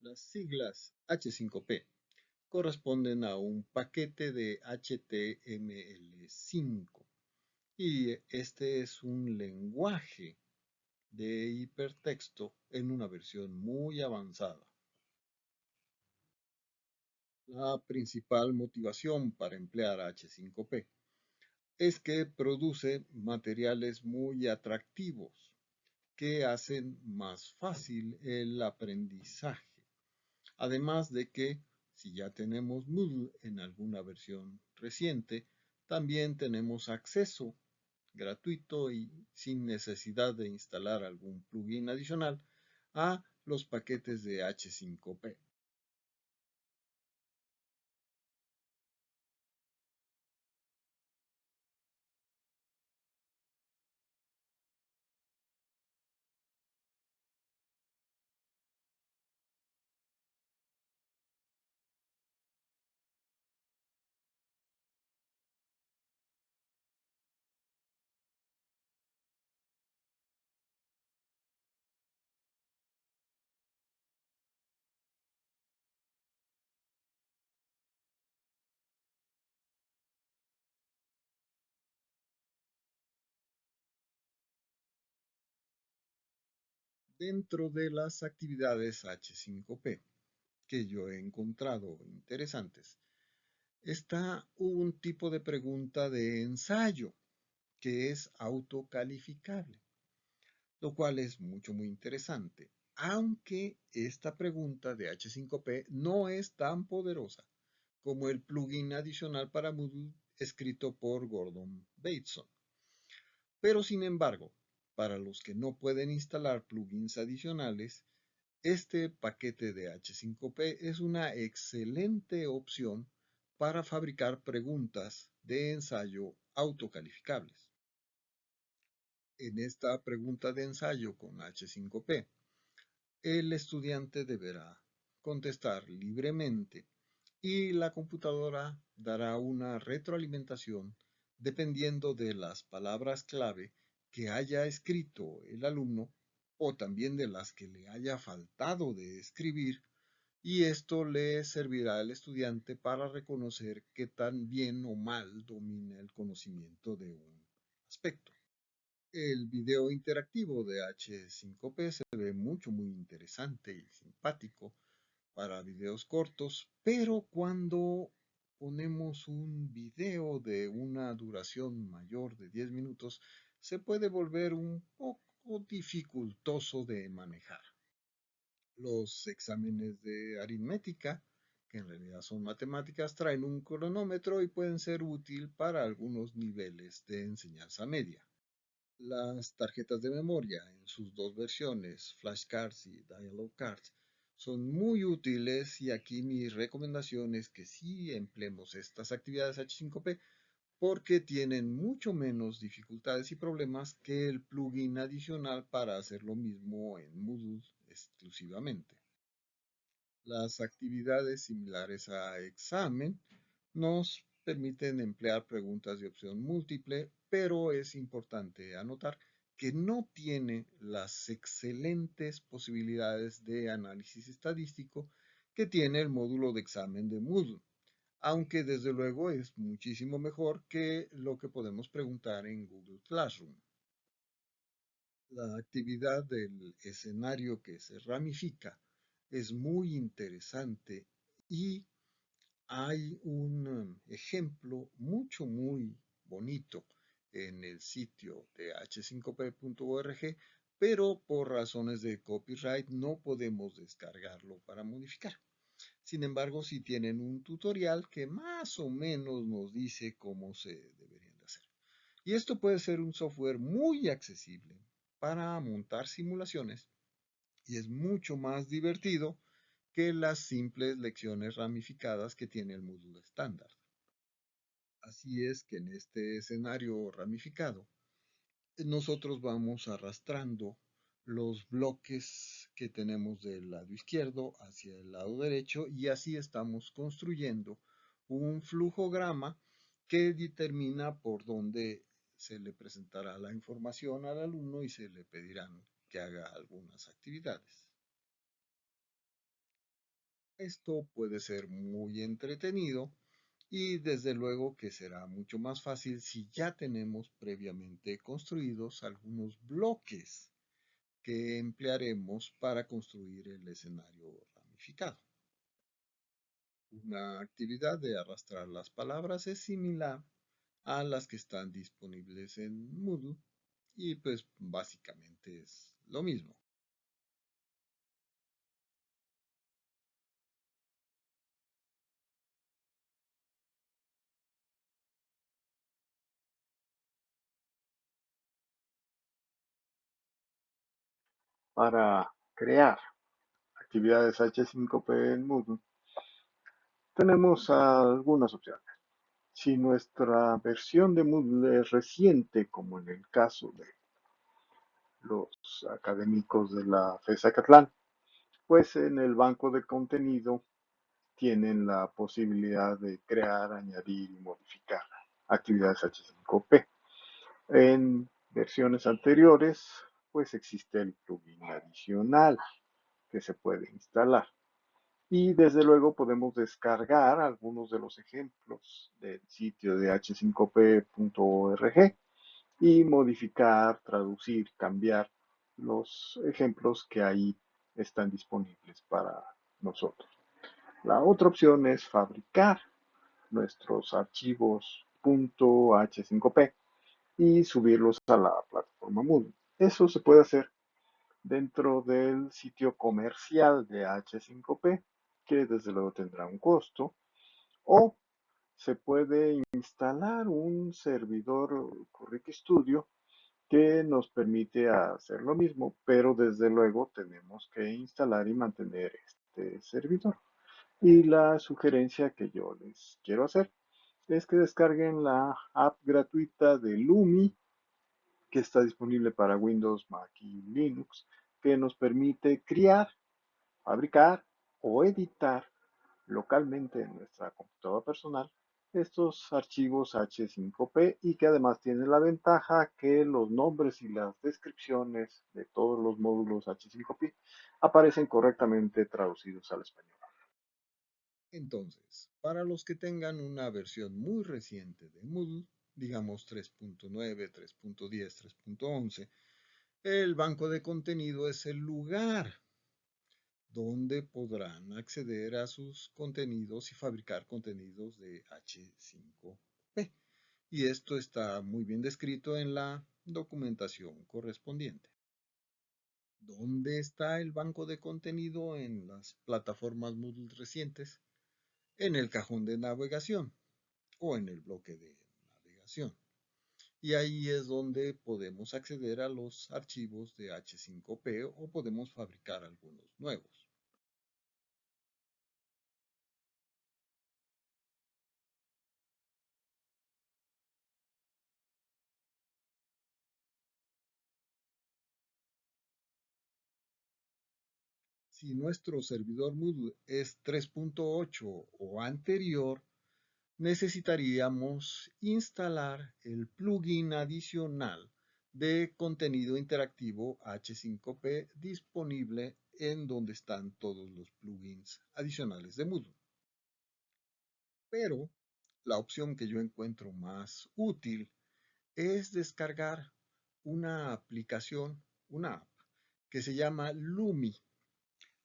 Las siglas H5P corresponden a un paquete de HTML5 y este es un lenguaje de hipertexto en una versión muy avanzada. La principal motivación para emplear H5P es que produce materiales muy atractivos que hacen más fácil el aprendizaje. Además de que, si ya tenemos Moodle en alguna versión reciente, también tenemos acceso gratuito y sin necesidad de instalar algún plugin adicional a los paquetes de H5P. Dentro de las actividades H5P que yo he encontrado interesantes, está un tipo de pregunta de ensayo que es autocalificable, lo cual es muy interesante, aunque esta pregunta de H5P no es tan poderosa como el plugin adicional para Moodle escrito por Gordon Bateson. Pero sin embargo, para los que no pueden instalar plugins adicionales, este paquete de H5P es una excelente opción para fabricar preguntas de ensayo autocalificables. En esta pregunta de ensayo con H5P, el estudiante deberá contestar libremente y la computadora dará una retroalimentación dependiendo de las palabras clave que haya escrito el alumno o también de las que le haya faltado de escribir, y esto le servirá al estudiante para reconocer qué tan bien o mal domina el conocimiento de un aspecto. El video interactivo de H5P se ve muy interesante y simpático para videos cortos, pero cuando ponemos un video de una duración mayor de 10 minutos, se puede volver un poco dificultoso de manejar. Los exámenes de aritmética, que en realidad son matemáticas, traen un cronómetro y pueden ser útil para algunos niveles de enseñanza media. Las tarjetas de memoria en sus dos versiones, flashcards y dialog cards, son muy útiles y aquí mi recomendación es que sí empleemos estas actividades H5P porque tienen mucho menos dificultades y problemas que el plugin adicional para hacer lo mismo en Moodle exclusivamente. Las actividades similares a examen nos permiten emplear preguntas de opción múltiple, pero es importante anotar que no tiene las excelentes posibilidades de análisis estadístico que tiene el módulo de examen de Moodle, aunque desde luego es muchísimo mejor que lo que podemos preguntar en Google Classroom. La actividad del escenario que se ramifica es muy interesante y hay un ejemplo muy bonito en el sitio de h5p.org, pero por razones de copyright no podemos descargarlo para modificar. Sin embargo, si tienen un tutorial que más o menos nos dice cómo se deberían de hacer. Y esto puede ser un software muy accesible para montar simulaciones y es mucho más divertido que las simples lecciones ramificadas que tiene el módulo estándar. Así es que en este escenario ramificado, nosotros vamos arrastrando los bloques que tenemos del lado izquierdo hacia el lado derecho y así estamos construyendo un flujograma que determina por dónde se le presentará la información al alumno y se le pedirán que haga algunas actividades. Esto puede ser muy entretenido y desde luego que será mucho más fácil si ya tenemos previamente construidos algunos bloques que emplearemos para construir el escenario ramificado. Una actividad de arrastrar las palabras es similar a las que están disponibles en Moodle y pues básicamente es lo mismo. Para crear actividades H5P en Moodle, tenemos algunas opciones. Si nuestra versión de Moodle es reciente, como en el caso de los académicos de la FES Acatlán, pues en el banco de contenido tienen la posibilidad de crear, añadir y modificar actividades H5P. En versiones anteriores, pues existe el plugin adicional que se puede instalar. Y desde luego podemos descargar algunos de los ejemplos del sitio de h5p.org y modificar, traducir, cambiar los ejemplos que ahí están disponibles para nosotros. La otra opción es fabricar nuestros archivos .h5p y subirlos a la plataforma Moodle. Eso se puede hacer dentro del sitio comercial de H5P, que desde luego tendrá un costo, o se puede instalar un servidor Curric Studio que nos permite hacer lo mismo, pero desde luego tenemos que instalar y mantener este servidor. Y la sugerencia que yo les quiero hacer es que descarguen la app gratuita de Lumi, que está disponible para Windows, Mac y Linux, que nos permite crear, fabricar o editar localmente en nuestra computadora personal estos archivos H5P y que además tiene la ventaja que los nombres y las descripciones de todos los módulos H5P aparecen correctamente traducidos al español. Entonces, para los que tengan una versión muy reciente de Moodle, digamos 3.9, 3.10, 3.11, el banco de contenido es el lugar donde podrán acceder a sus contenidos y fabricar contenidos de H5P. Y esto está muy bien descrito en la documentación correspondiente. ¿Dónde está el banco de contenido en las plataformas Moodle recientes? En el cajón de navegación o en el bloque de navegación. Y ahí es donde podemos acceder a los archivos de H5P o podemos fabricar algunos nuevos. Si nuestro servidor Moodle es 3.8 o anterior, necesitaríamos instalar el plugin adicional de contenido interactivo H5P disponible en donde están todos los plugins adicionales de Moodle. Pero la opción que yo encuentro más útil es descargar una aplicación, una app, que se llama Lumi,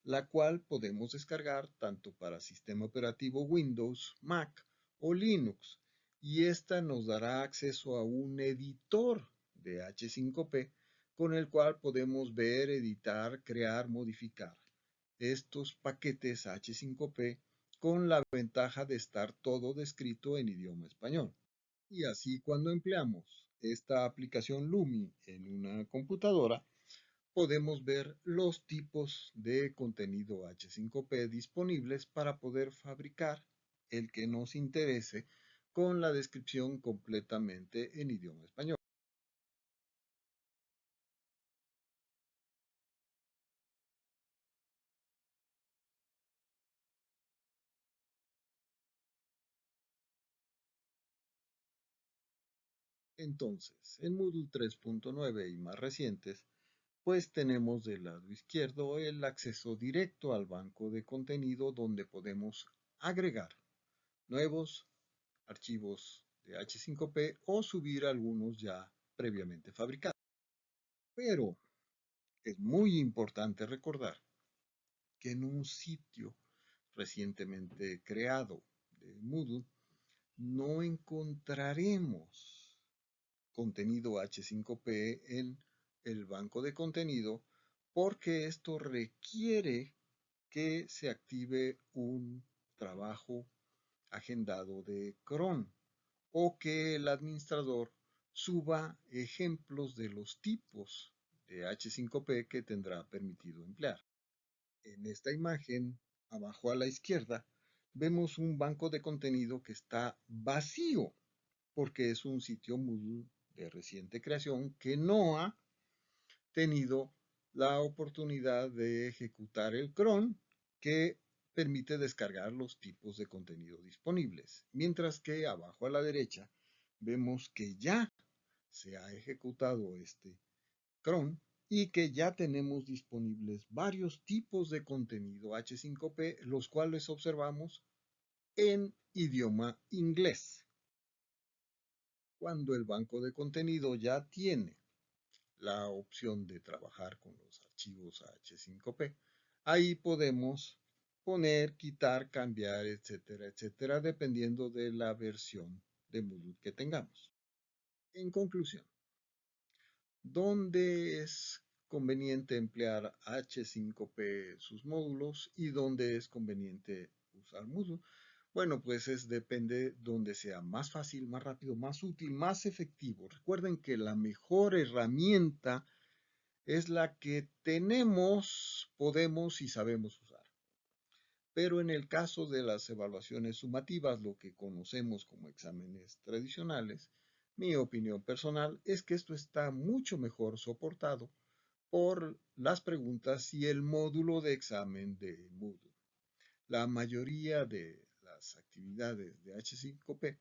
la cual podemos descargar tanto para sistema operativo Windows, Mac o Linux. Y esta nos dará acceso a un editor de H5P con el cual podemos ver, editar, crear, modificar estos paquetes H5P con la ventaja de estar todo descrito en idioma español. Y así cuando empleamos esta aplicación Lumi en una computadora, podemos ver los tipos de contenido H5P disponibles para poder fabricar el que nos interese con la descripción completamente en idioma español. Entonces, en Moodle 3.9 y más recientes, pues tenemos del lado izquierdo el acceso directo al banco de contenido donde podemos agregar nuevos archivos de H5P o subir algunos ya previamente fabricados. Pero es muy importante recordar que en un sitio recientemente creado de Moodle no encontraremos contenido H5P en el banco de contenido porque esto requiere que se active un trabajo agendado de cron o que el administrador suba ejemplos de los tipos de H5P que tendrá permitido emplear. En esta imagen, abajo a la izquierda, vemos un banco de contenido que está vacío porque es un sitio Moodle de reciente creación que no ha tenido la oportunidad de ejecutar el cron que permite descargar los tipos de contenido disponibles. Mientras que abajo a la derecha vemos que ya se ha ejecutado este cron y que ya tenemos disponibles varios tipos de contenido H5P, los cuales observamos en idioma inglés. Cuando el banco de contenido ya tiene la opción de trabajar con los archivos H5P, ahí podemos poner, quitar, cambiar, etcétera, etcétera, dependiendo de la versión de Moodle que tengamos. En conclusión, ¿dónde es conveniente emplear H5P sus módulos y dónde es conveniente usar Moodle? Bueno, pues depende donde sea más fácil, más rápido, más útil, más efectivo. Recuerden que la mejor herramienta es la que tenemos, podemos y sabemos usar. Pero en el caso de las evaluaciones sumativas, lo que conocemos como exámenes tradicionales, mi opinión personal es que esto está mucho mejor soportado por las preguntas y el módulo de examen de Moodle. La mayoría de las actividades de H5P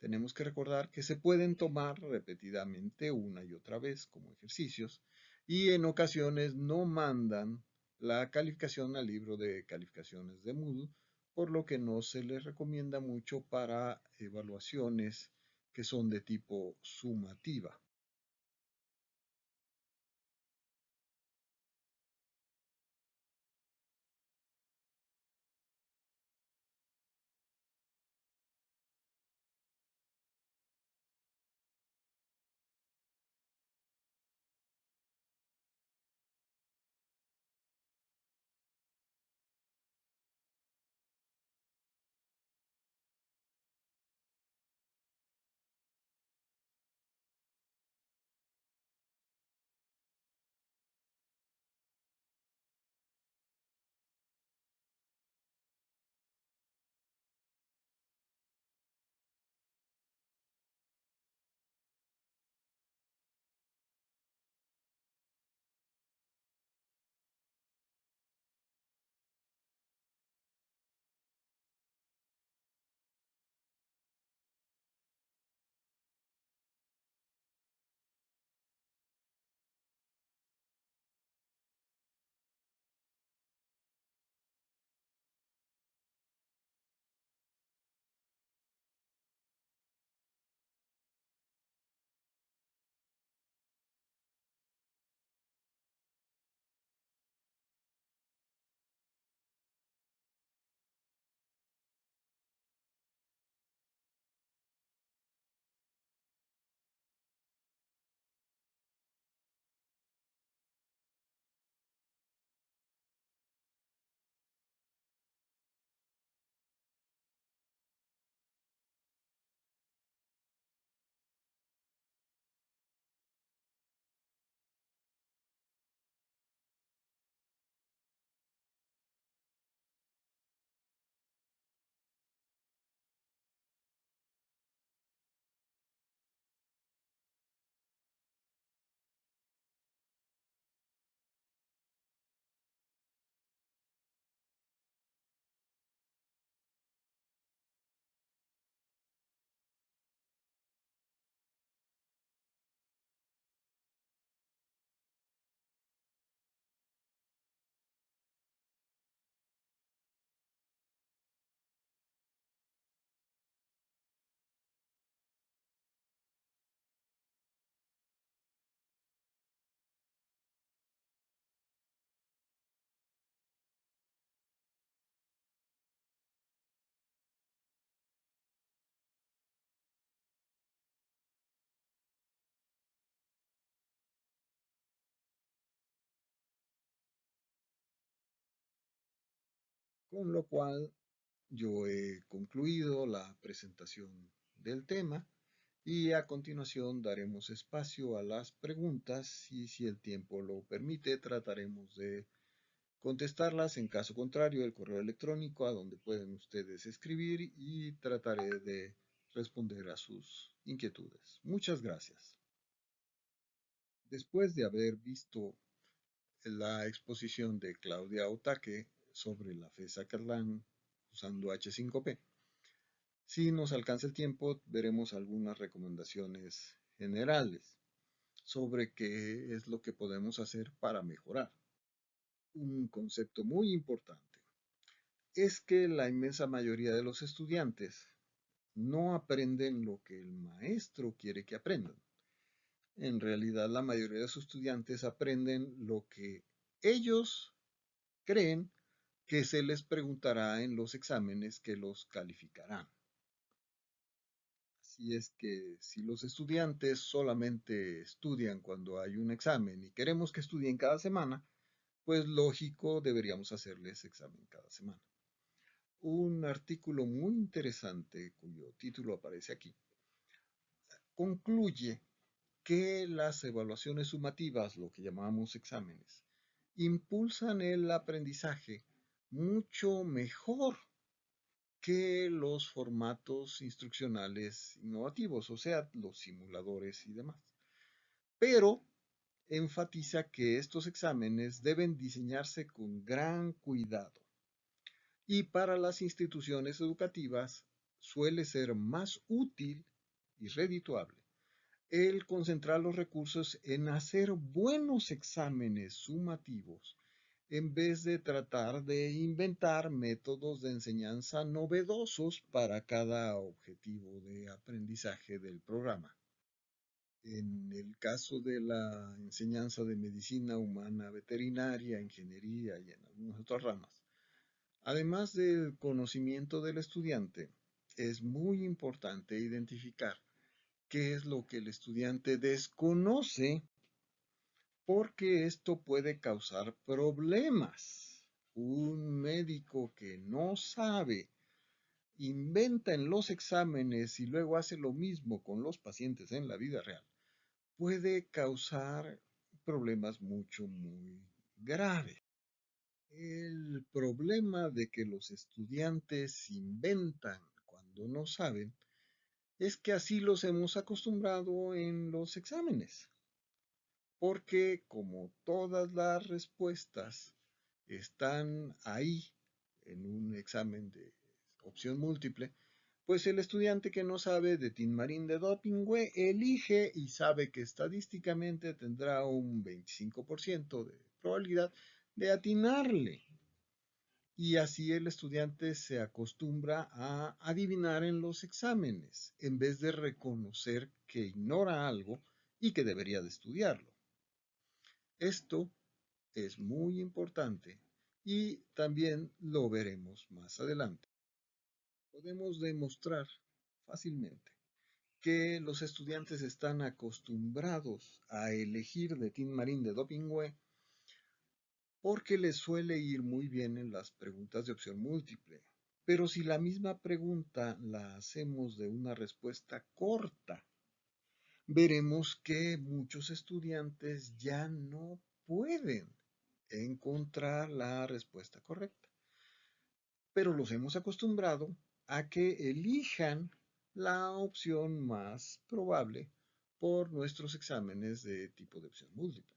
tenemos que recordar que se pueden tomar repetidamente una y otra vez como ejercicios y en ocasiones no mandan la calificación al libro de calificaciones de Moodle, por lo que no se les recomienda mucho para evaluaciones que son de tipo sumativa. Con lo cual yo he concluido la presentación del tema y a continuación daremos espacio a las preguntas y si el tiempo lo permite trataremos de contestarlas. En caso contrario, el correo electrónico a donde pueden ustedes escribir y trataré de responder a sus inquietudes. Muchas gracias. Después de haber visto la exposición de Claudia Otaque sobre la FESA Catalán usando H5P, si nos alcanza el tiempo, veremos algunas recomendaciones generales sobre qué es lo que podemos hacer para mejorar. Un concepto muy importante es que la inmensa mayoría de los estudiantes no aprenden lo que el maestro quiere que aprendan. En realidad, la mayoría de sus estudiantes aprenden lo que ellos creen que se les preguntará en los exámenes que los calificarán. Así es que si los estudiantes solamente estudian cuando hay un examen y queremos que estudien cada semana, pues lógico deberíamos hacerles examen cada semana. Un artículo muy interesante cuyo título aparece aquí concluye que las evaluaciones sumativas, lo que llamamos exámenes, impulsan el aprendizaje mucho mejor que los formatos instruccionales innovativos, o sea, los simuladores y demás. Pero enfatiza que estos exámenes deben diseñarse con gran cuidado y para las instituciones educativas suele ser más útil y redituable el concentrar los recursos en hacer buenos exámenes sumativos en vez de tratar de inventar métodos de enseñanza novedosos para cada objetivo de aprendizaje del programa. En el caso de la enseñanza de medicina humana, veterinaria, ingeniería y en algunas otras ramas, además del conocimiento del estudiante, es muy importante identificar qué es lo que el estudiante desconoce porque esto puede causar problemas. Un médico que no sabe, inventa en los exámenes y luego hace lo mismo con los pacientes en la vida real, puede causar problemas muy graves. El problema de que los estudiantes inventan cuando no saben es que así los hemos acostumbrado en los exámenes, porque como todas las respuestas están ahí en un examen de opción múltiple, pues el estudiante que no sabe de Tin Marín de Dopingüe elige y sabe que estadísticamente tendrá un 25% de probabilidad de atinarle. Y así el estudiante se acostumbra a adivinar en los exámenes, en vez de reconocer que ignora algo y que debería de estudiarlo. Esto es muy importante y también lo veremos más adelante. Podemos demostrar fácilmente que los estudiantes están acostumbrados a elegir de Tin Marín de Dopingüe porque les suele ir muy bien en las preguntas de opción múltiple. Pero si la misma pregunta la hacemos de una respuesta corta, veremos que muchos estudiantes ya no pueden encontrar la respuesta correcta. Pero los hemos acostumbrado a que elijan la opción más probable por nuestros exámenes de tipo de opción múltiple.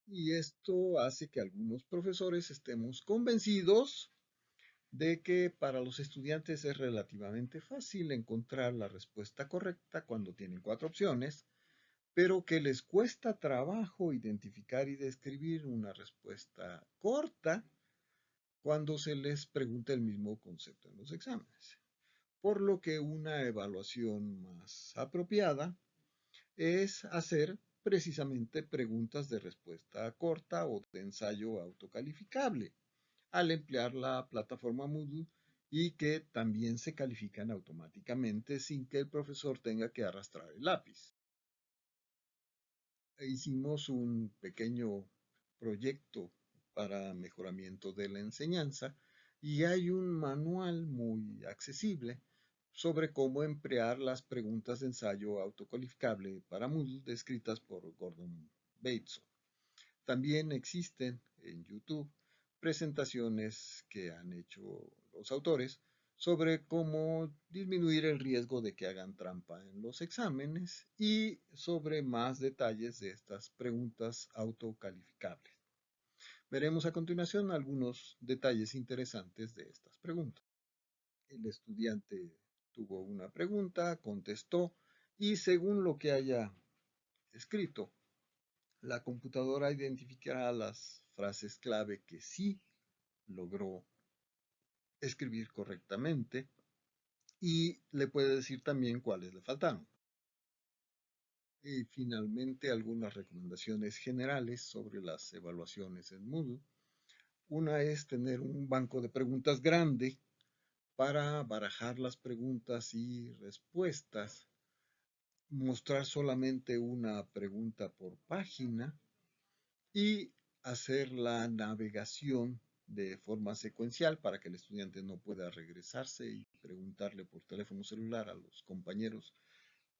Y esto hace que algunos profesores estemos convencidos de que para los estudiantes es relativamente fácil encontrar la respuesta correcta cuando tienen 4 opciones, pero que les cuesta trabajo identificar y describir una respuesta corta cuando se les pregunta el mismo concepto en los exámenes. Por lo que una evaluación más apropiada es hacer precisamente preguntas de respuesta corta o de ensayo autocalificable al emplear la plataforma Moodle y que también se califican automáticamente sin que el profesor tenga que arrastrar el lápiz. Hicimos un pequeño proyecto para mejoramiento de la enseñanza y hay un manual muy accesible sobre cómo emplear las preguntas de ensayo autocalificable para Moodle descritas por Gordon Bateson. También existen en YouTube presentaciones que han hecho los autores sobre cómo disminuir el riesgo de que hagan trampa en los exámenes y sobre más detalles de estas preguntas autocalificables. Veremos a continuación algunos detalles interesantes de estas preguntas. El estudiante tuvo una pregunta, contestó y según lo que haya escrito, la computadora identificará las frases clave que sí logró escribir correctamente y le puede decir también cuáles le faltaron. Y finalmente algunas recomendaciones generales sobre las evaluaciones en Moodle. Una es tener un banco de preguntas grande para barajar las preguntas y respuestas, mostrar solamente una pregunta por página y hacer la navegación de forma secuencial para que el estudiante no pueda regresarse y preguntarle por teléfono celular a los compañeros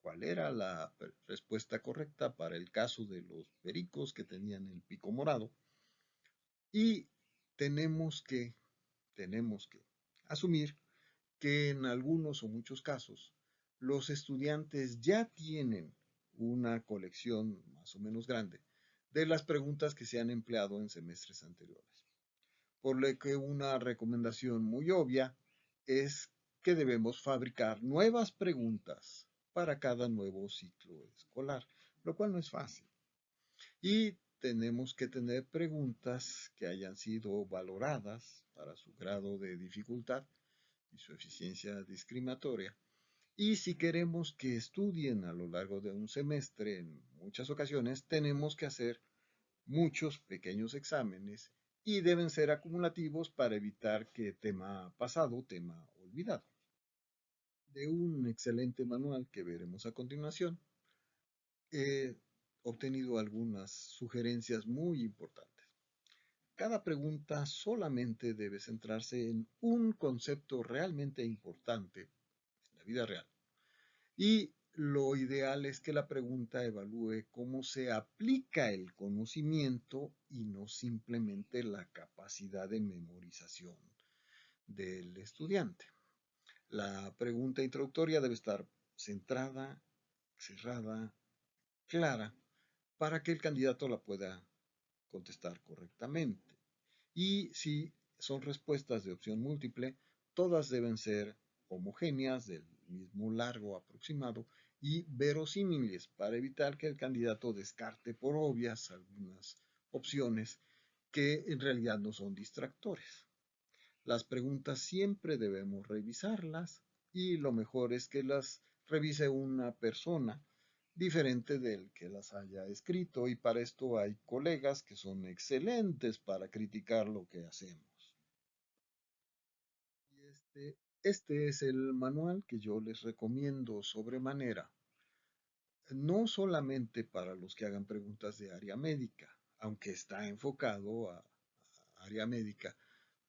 cuál era la respuesta correcta para el caso de los pericos que tenían el pico morado. Y tenemos que asumir que en algunos o muchos casos los estudiantes ya tienen una colección más o menos grande de las preguntas que se han empleado en semestres anteriores. Por lo que una recomendación muy obvia es que debemos fabricar nuevas preguntas para cada nuevo ciclo escolar, lo cual no es fácil. Y tenemos que tener preguntas que hayan sido valoradas para su grado de dificultad y su eficiencia discriminatoria. Y si queremos que estudien a lo largo de un semestre, en muchas ocasiones tenemos que hacer muchos pequeños exámenes y deben ser acumulativos para evitar que tema pasado, tema olvidado. De un excelente manual que veremos a continuación, he obtenido algunas sugerencias muy importantes. Cada pregunta solamente debe centrarse en un concepto realmente importante en la vida real. Y lo ideal es que la pregunta evalúe cómo se aplica el conocimiento y no simplemente la capacidad de memorización del estudiante. La pregunta introductoria debe estar centrada, cerrada, clara, para que el candidato la pueda contestar correctamente. Y si son respuestas de opción múltiple, todas deben ser homogéneas, del mismo largo aproximado y verosímiles para evitar que el candidato descarte por obvias algunas opciones que en realidad no son distractores. Las preguntas siempre debemos revisarlas y lo mejor es que las revise una persona diferente del que las haya escrito y para esto hay colegas que son excelentes para criticar lo que hacemos. Y este es el manual que yo les recomiendo sobremanera, no solamente para los que hagan preguntas de área médica, aunque está enfocado a área médica,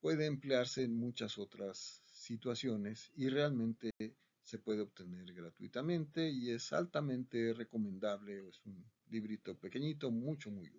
puede emplearse en muchas otras situaciones y realmente se puede obtener gratuitamente y es altamente recomendable. Es un librito pequeñito, muy útil.